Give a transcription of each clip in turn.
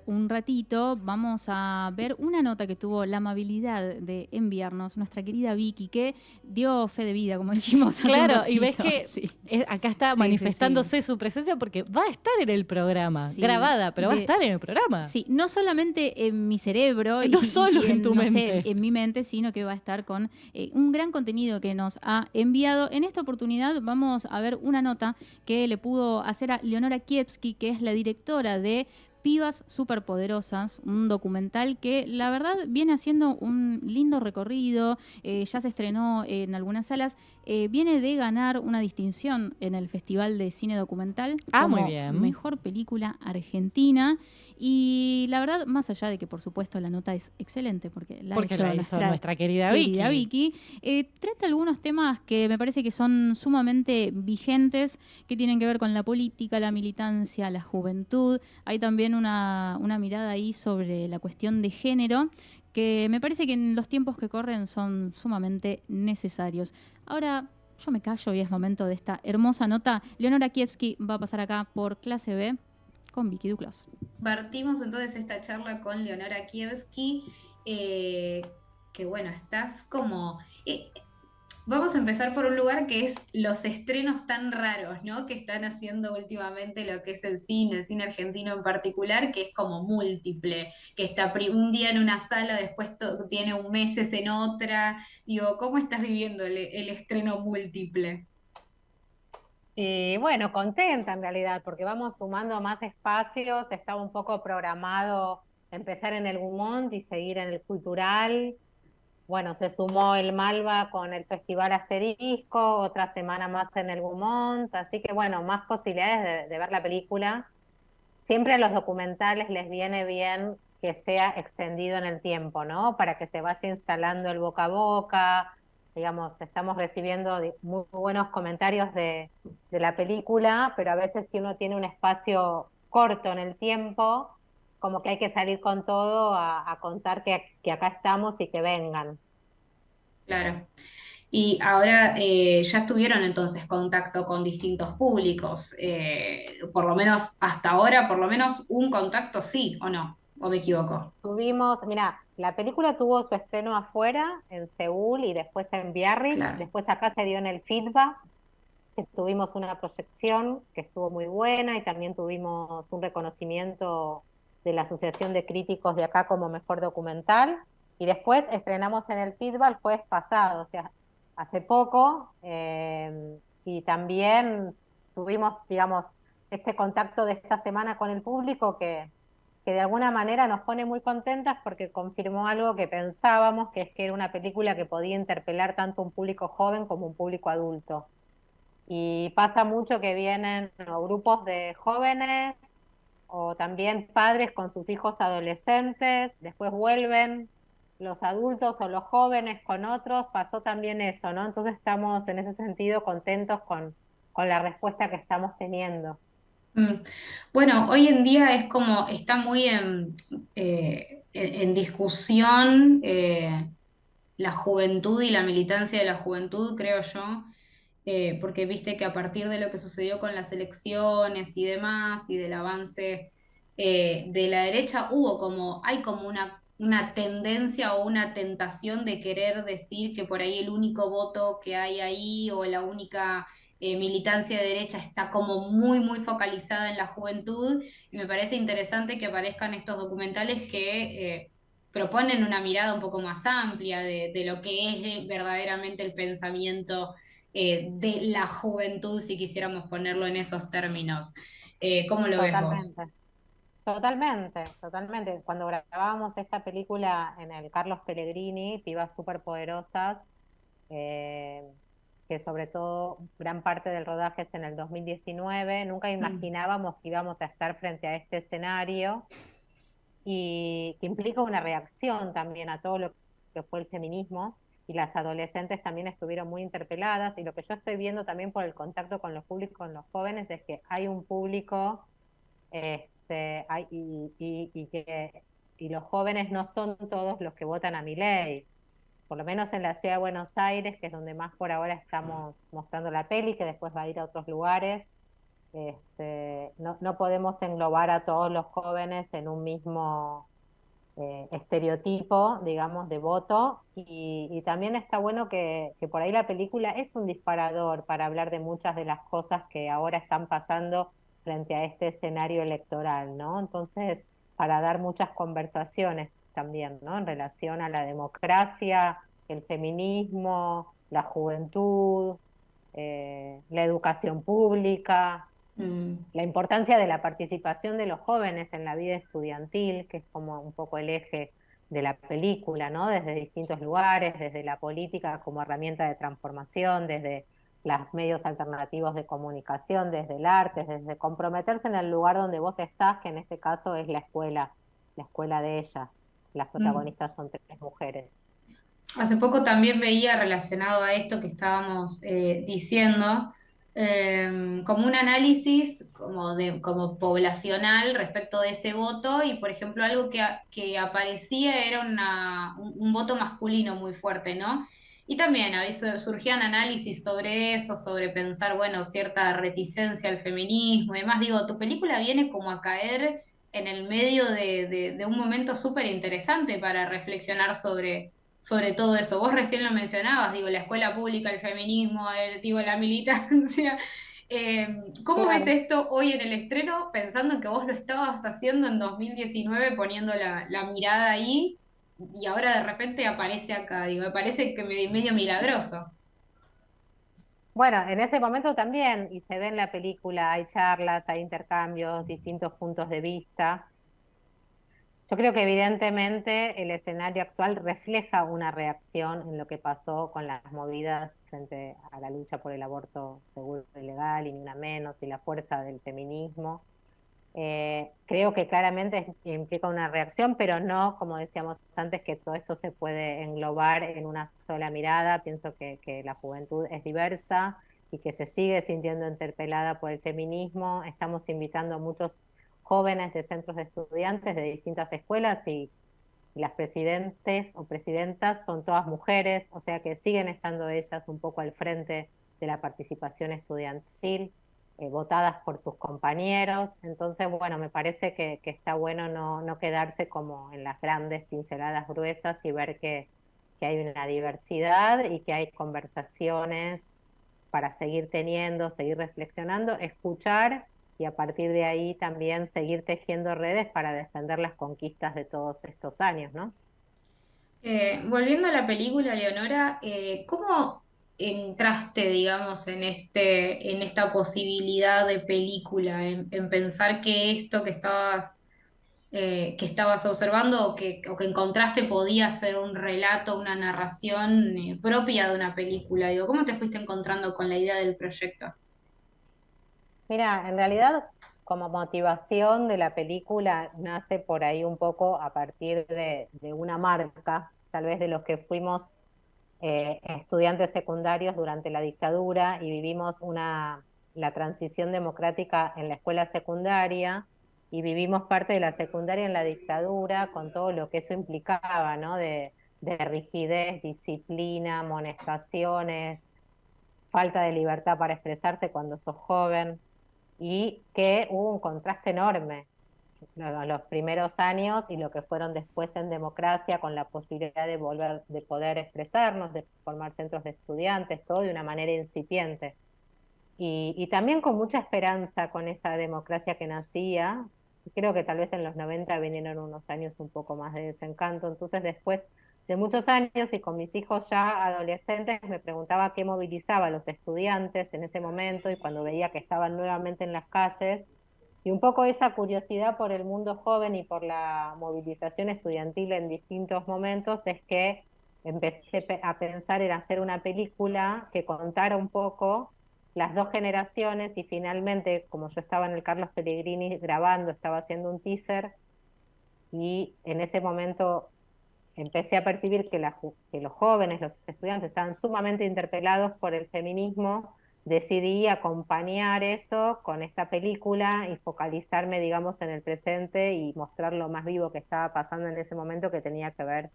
un ratito, vamos a ver una nota que tuvo la amabilidad de enviarnos nuestra querida Vicky, que dio fe de vida, como dijimos hace un Claro, y ves ratito. que Sí, acá está sí, sí, sí. manifestándose su presencia porque va a estar en el programa, Sí, grabada, pero va a estar en el programa. sí, no solamente en mi cerebro No solo y en en, tu no sé, mente. en mi mente, sino que va a estar con un gran contenido que nos ha enviado. En esta oportunidad vamos a ver una nota que le pudo hacer a Leonora Kiepski, que es la directora de Pibas Superpoderosas, un documental que la verdad viene haciendo un lindo recorrido, ya se estrenó en algunas salas, viene de ganar una distinción en el Festival de Cine Documental Ah, muy como bien. mejor película argentina. Y la verdad, más allá de que por supuesto la nota es excelente, porque la ha Porque hecho la hizo nuestra nuestra querida querida Vicky. Vicky, trata algunos temas que me parece que son sumamente vigentes, que tienen que ver con la política, la militancia, la juventud. Hay también una mirada ahí sobre la cuestión de género, que me parece que en los tiempos que corren son sumamente necesarios. Ahora, yo me callo y es momento de esta hermosa nota. Leonora Kiepski va a pasar acá por clase B con Vicky Duclos. Partimos entonces esta charla con Leonora Kievsky, eh, que bueno, estás como... vamos a empezar por un lugar que es los estrenos tan raros, ¿no? Que están haciendo últimamente lo que es el cine argentino en particular, que es como múltiple, que está un día en una sala, después tiene un meses en otra. Digo, ¿cómo estás viviendo el estreno múltiple? Y bueno, contenta en realidad, porque vamos sumando más espacios. Estaba un poco programado empezar en el Gumont y seguir en el Cultural. Bueno, se sumó el Malva con el Festival Asterisco, otra semana más en el Gumont, así que bueno, más posibilidades de ver la película. Siempre a los documentales les viene bien que sea extendido en el tiempo, ¿no? Para que se vaya instalando el boca a boca. Digamos, estamos recibiendo muy buenos comentarios de la película, pero a veces si uno tiene un espacio corto en el tiempo, como que hay que salir con todo a contar que acá estamos y que vengan. Claro. Y ahora ya estuvieron entonces contacto con distintos públicos, por lo menos hasta ahora, por lo menos un contacto sí o no, o me equivoco. Tuvimos, mira, la película tuvo su estreno afuera, en Seúl y después en Biarritz, Claro. después acá se dio en el Feedback, que tuvimos una proyección que estuvo muy buena y también tuvimos un reconocimiento de la Asociación de Críticos de acá como mejor documental. Y después estrenamos en el Feedback el jueves pasado, o sea, hace poco. Y también tuvimos, digamos, este contacto de esta semana con el público que de alguna manera nos pone muy contentas porque confirmó algo que pensábamos, que es que era una película que podía interpelar tanto un público joven como un público adulto. Y pasa mucho que vienen o grupos de jóvenes o también padres con sus hijos adolescentes, después vuelven los adultos o los jóvenes con otros, pasó también eso, ¿no? Entonces estamos en ese sentido contentos con la respuesta que estamos teniendo. Mm. Bueno, hoy en día es como, está muy en discusión la juventud y la militancia de la juventud, creo yo, porque viste que a partir de lo que sucedió con las elecciones y demás, y del avance de la derecha, hay como una tendencia o una tentación de querer decir que por ahí el único voto que hay ahí o la única militancia de derecha está como muy, muy focalizada en la juventud, y me parece interesante que aparezcan estos documentales que proponen una mirada un poco más amplia de lo que es verdaderamente el pensamiento de la juventud, si quisiéramos ponerlo en esos términos. ¿Cómo lo ves vos? Totalmente. Totalmente, totalmente. Cuando grabábamos esta película en el Carlos Pellegrini, Pibas Superpoderosas, eh, que sobre todo gran parte del rodaje es en el 2019, nunca Mm. imaginábamos que íbamos a estar frente a este escenario y que implica una reacción también a todo lo que fue el feminismo, y las adolescentes también estuvieron muy interpeladas, y lo que yo estoy viendo también por el contacto con los públicos, con los jóvenes, es que hay un público y los jóvenes no son todos los que votan a Milei, por lo menos en la ciudad de Buenos Aires, que es donde más por ahora estamos mostrando la peli, que después va a ir a otros lugares. No podemos englobar a todos los jóvenes en un mismo estereotipo, digamos, de voto, y también está bueno que por ahí la película es un disparador para hablar de muchas de las cosas que ahora están pasando frente a este escenario electoral, ¿no? Entonces, para dar muchas conversaciones también, ¿no? En relación a la democracia, el feminismo, la juventud, la educación pública, Mm. la importancia de la participación de los jóvenes en la vida estudiantil, que es como un poco el eje de la película, ¿no? Desde distintos lugares, desde la política como herramienta de transformación, desde los medios alternativos de comunicación, desde el arte, desde comprometerse en el lugar donde vos estás, que en este caso es la escuela de ellas. Las Mm. protagonistas son tres mujeres. Hace poco también veía relacionado a esto que estábamos diciendo, como un análisis como poblacional respecto de ese voto y, por ejemplo, algo que aparecía era un voto masculino muy fuerte, ¿no? Y también surgían análisis sobre eso, sobre pensar, bueno, cierta reticencia al feminismo y demás. Digo, tu película viene como a caer en el medio de un momento súper interesante para reflexionar sobre todo eso. Vos recién lo mencionabas, digo, la escuela pública, el feminismo, digo, la militancia. Eh, ¿Cómo ves Claro. esto hoy en el estreno, pensando que vos lo estabas haciendo en 2019, poniendo la mirada ahí, y ahora de repente aparece acá? Digo, me parece que medio milagroso. Bueno, en ese momento también, y se ve en la película, hay charlas, hay intercambios, distintos puntos de vista. Yo creo que evidentemente el escenario actual refleja una reacción en lo que pasó con las movidas frente a la lucha por el aborto seguro y legal, y ni una menos, y la fuerza del feminismo. Creo que claramente implica una reacción, pero no, como decíamos antes, que todo esto se puede englobar en una sola mirada. Pienso que la juventud es diversa y que se sigue sintiendo interpelada por el feminismo. Estamos invitando a muchos jóvenes de centros de estudiantes de distintas escuelas, y las presidentes o presidentas son todas mujeres, o sea que siguen estando ellas un poco al frente de la participación estudiantil, votadas por sus compañeros. Entonces, bueno, me parece que está bueno no quedarse como en las grandes pinceladas gruesas y ver que hay una diversidad y que hay conversaciones para seguir teniendo, seguir reflexionando, escuchar, y a partir de ahí también seguir tejiendo redes para defender las conquistas de todos estos años, ¿no? Volviendo a la película, Leonora, ¿cómo entraste, digamos, en esta posibilidad de película, en pensar que esto que estabas observando o que encontraste podía ser un relato, una narración propia de una película? Digo, ¿cómo te fuiste encontrando con la idea del proyecto? Mira, en realidad como motivación de la película nace por ahí un poco a partir de una marca, tal vez de los que fuimos estudiantes secundarios durante la dictadura y vivimos la transición democrática en la escuela secundaria, y vivimos parte de la secundaria en la dictadura con todo lo que eso implicaba, ¿no? De rigidez, disciplina, amonestaciones, falta de libertad para expresarse cuando sos joven, y que hubo un contraste enorme los primeros años y lo que fueron después en democracia, con la posibilidad de volver, de poder expresarnos, de formar centros de estudiantes, todo de una manera incipiente. Y también con mucha esperanza con esa democracia que nacía. Creo que tal vez en los 90 vinieron unos años un poco más de desencanto. Entonces, después de muchos años y con mis hijos ya adolescentes, me preguntaba qué movilizaba a los estudiantes en ese momento, y cuando veía que estaban nuevamente en las calles, y un poco esa curiosidad por el mundo joven y por la movilización estudiantil en distintos momentos, es que empecé a pensar en hacer una película que contara un poco las dos generaciones. Y finalmente, como yo estaba en el Carlos Pellegrini grabando, estaba haciendo un teaser, y en ese momento empecé a percibir que los jóvenes, los estudiantes, estaban sumamente interpelados por el feminismo. Decidí acompañar eso con esta película y focalizarme, digamos, en el presente y mostrar lo más vivo que estaba pasando en ese momento, que tenía que ver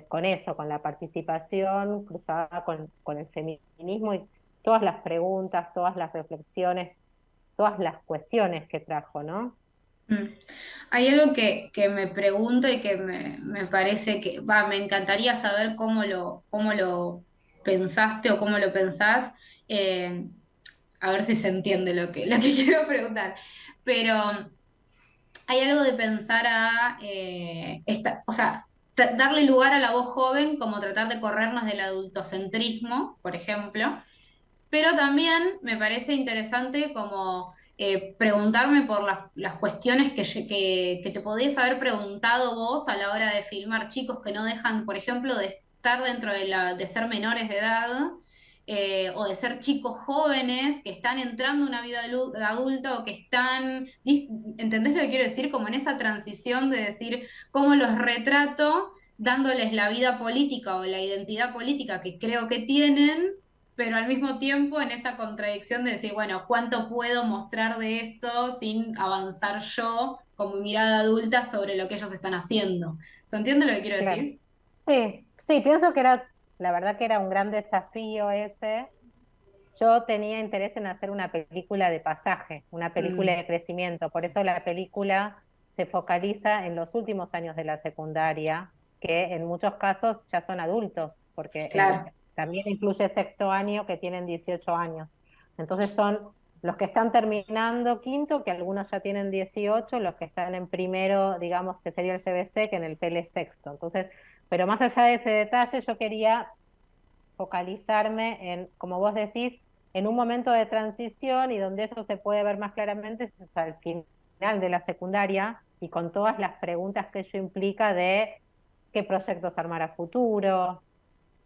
con eso, con la participación cruzada con el feminismo, y todas las preguntas, todas las reflexiones, todas las cuestiones que trajo, ¿no? Mm. Hay algo que me pregunto y que me parece que, me encantaría saber cómo lo pensaste o cómo lo pensás, eh, a ver si se entiende lo que quiero preguntar. Pero hay algo de pensar o sea, darle lugar a la voz joven, como tratar de corrernos del adultocentrismo, por ejemplo, pero también me parece interesante como preguntarme por las cuestiones que te podías haber preguntado vos a la hora de filmar chicos que no dejan, por ejemplo, de estar dentro de ser menores de edad, o de ser chicos jóvenes que están entrando en una vida adulta o que están, ¿entendés lo que quiero decir? Como en esa transición de decir cómo los retrato dándoles la vida política o la identidad política que creo que tienen, pero al mismo tiempo en esa contradicción de decir, bueno, ¿cuánto puedo mostrar de esto sin avanzar yo con mi mirada adulta sobre lo que ellos están haciendo? ¿Se entiende lo que quiero Claro. decir? Sí, sí, pienso que la verdad que era un gran desafío ese. Yo tenía interés en hacer una película de pasaje, una película Mm, de crecimiento. Por eso la película se focaliza en los últimos años de la secundaria, que en muchos casos ya son adultos, porque claro. también incluye sexto año que tienen 18 años. Entonces son los que están terminando quinto, que algunos ya tienen 18, los que están en primero, digamos que sería el CBC, que en el PL es sexto. Entonces, pero más allá de ese detalle, yo quería focalizarme en, como vos decís, en un momento de transición y donde eso se puede ver más claramente es al final de la secundaria y con todas las preguntas que ello implica de qué proyectos armar a futuro,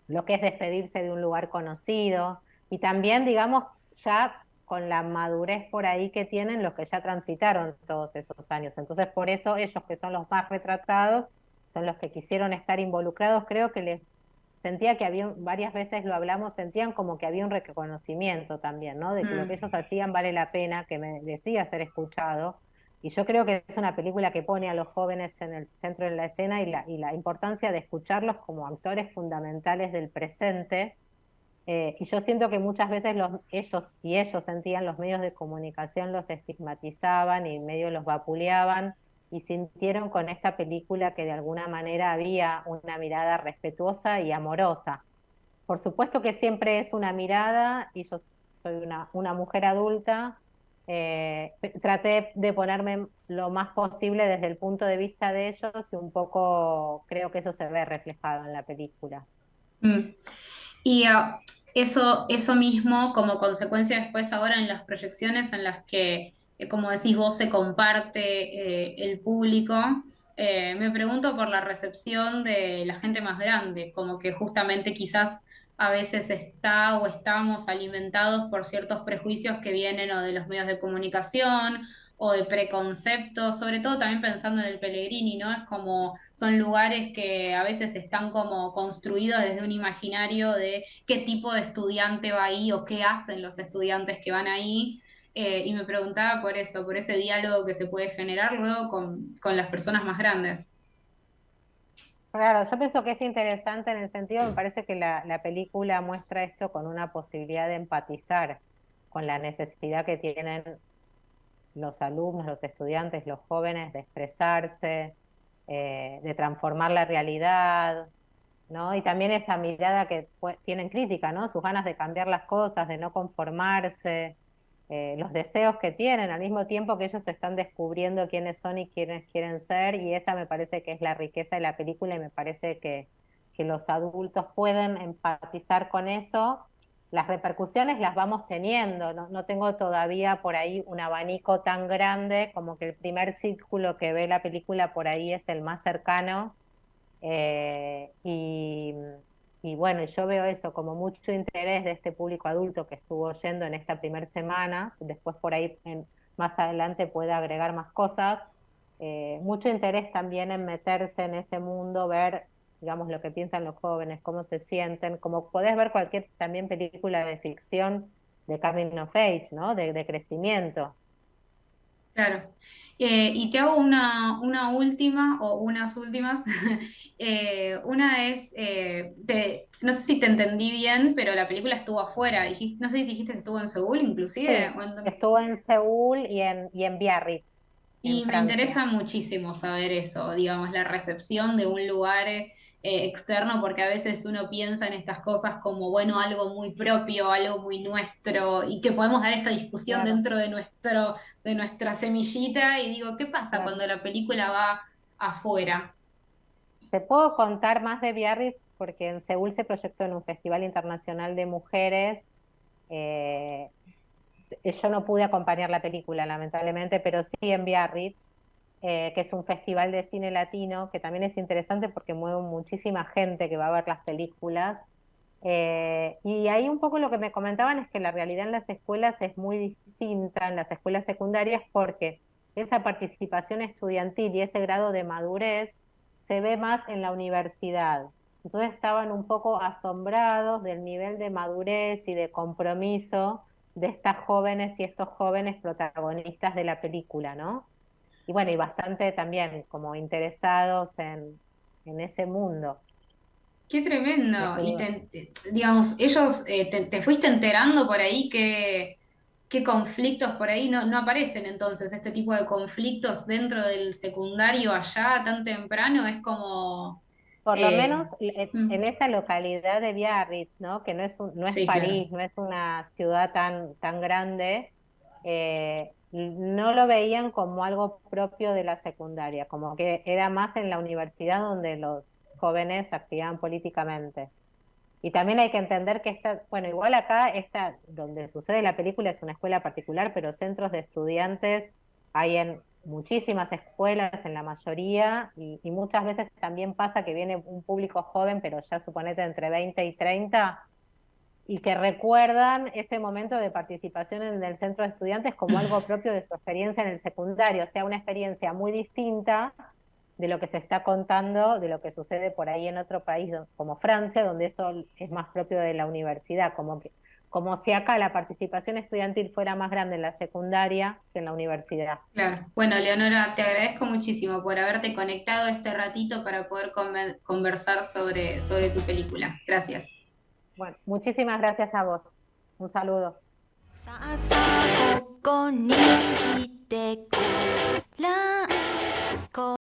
lo que es despedirse de un lugar conocido y también, digamos, ya con la madurez por ahí que tienen los que ya transitaron todos esos años. Entonces, por eso ellos que son los más retratados son los que quisieron estar involucrados. Creo que les sentía que había, varias veces lo hablamos, sentían como que había un reconocimiento también, ¿no? De que lo que Mm, ellos hacían vale la pena, que merecía ser escuchado. Y yo creo que es una película que pone a los jóvenes en el centro de la escena y la importancia de escucharlos como actores fundamentales del presente. Y yo siento que muchas veces ellos sentían los medios de comunicación los estigmatizaban y medio los vapuleaban y sintieron con esta película que de alguna manera había una mirada respetuosa y amorosa. Por supuesto que siempre es una mirada y yo soy una mujer adulta. Traté de ponerme lo más posible desde el punto de vista de ellos y un poco creo que eso se ve reflejado en la película. mm. Y eso mismo como consecuencia después ahora en las proyecciones en las que, como decís vos, se comparte el público, me pregunto por la recepción de la gente más grande, como que justamente quizás a veces está o estamos alimentados por ciertos prejuicios que vienen o de los medios de comunicación o de preconceptos, sobre todo también pensando en el Pellegrini, ¿no? Es como son lugares que a veces están como construidos desde un imaginario de qué tipo de estudiante va ahí o qué hacen los estudiantes que van ahí. Y me preguntaba por eso, por ese diálogo que se puede generar luego con las personas más grandes. Claro, yo pienso que es interesante en el sentido, me parece que la película muestra esto con una posibilidad de empatizar con la necesidad que tienen los alumnos, los estudiantes, los jóvenes de expresarse, de transformar la realidad, ¿no? Y también esa mirada que tienen crítica, ¿no? Sus ganas de cambiar las cosas, de no conformarse, los deseos que tienen, al mismo tiempo que ellos están descubriendo quiénes son y quiénes quieren ser, y esa me parece que es la riqueza de la película y me parece que los adultos pueden empatizar con eso. Las repercusiones las vamos teniendo, no, no tengo todavía por ahí un abanico tan grande como que el primer círculo que ve la película por ahí es el más cercano. Eh, y, y bueno, yo veo eso como mucho interés de este público adulto que estuvo yendo en esta primera semana, después por ahí más adelante puede agregar más cosas, mucho interés también en meterse en ese mundo, ver, digamos, lo que piensan los jóvenes, cómo se sienten, como podés ver cualquier también película de ficción de coming of age, ¿no? De crecimiento. Claro. Y te hago una última o unas últimas. Una es, no sé si te entendí bien, pero la película estuvo afuera. No sé si dijiste que estuvo en Seúl, inclusive. Sí, estuvo en Seúl y en Biarritz, en Y me Francia. interesa muchísimo saber eso, digamos, la recepción de un lugar externo, porque a veces uno piensa en estas cosas como, bueno, algo muy propio, algo muy nuestro, y que podemos dar esta discusión Claro, dentro de nuestra semillita, y digo, ¿qué pasa claro. cuando la película va afuera? Te puedo contar más de Biarritz porque en Seúl se proyectó en un festival internacional de mujeres. eh, yo no pude acompañar la película, lamentablemente, pero sí en Biarritz, que es un festival de cine latino, que también es interesante porque mueve muchísima gente que va a ver las películas. Y ahí un poco lo que me comentaban es que la realidad en las escuelas es muy distinta, en las escuelas secundarias, porque esa participación estudiantil y ese grado de madurez se ve más en la universidad. Entonces estaban un poco asombrados del nivel de madurez y de compromiso de estas jóvenes y estos jóvenes protagonistas de la película, ¿no? Y bueno, y bastante también como interesados en ese mundo. Qué tremendo. Y Eso. digamos, ellos, te fuiste enterando por ahí qué conflictos por ahí no aparecen entonces, este tipo de conflictos dentro del secundario allá tan temprano, es como... Por lo menos eh, mm, en esa localidad de Biarritz, ¿no? Que no es sí, claro. París, no es una ciudad tan grande, no lo veían como algo propio de la secundaria, como que era más en la universidad donde los jóvenes se activaban políticamente. Y también hay que entender que bueno, igual acá, donde sucede la película es una escuela particular, pero centros de estudiantes hay en muchísimas escuelas, en la mayoría, y muchas veces también pasa que viene un público joven, pero ya suponete entre 20 y 30, y que recuerdan ese momento de participación en el centro de estudiantes como algo propio de su experiencia en el secundario, o sea, una experiencia muy distinta de lo que se está contando, de lo que sucede por ahí en otro país como Francia, donde eso es más propio de la universidad, como si acá la participación estudiantil fuera más grande en la secundaria que en la universidad. Claro. Bueno, Leonora, te agradezco muchísimo por haberte conectado este ratito para poder conversar sobre tu película. Gracias. Bueno, muchísimas gracias a vos. Un saludo. さあさあここに来てごらん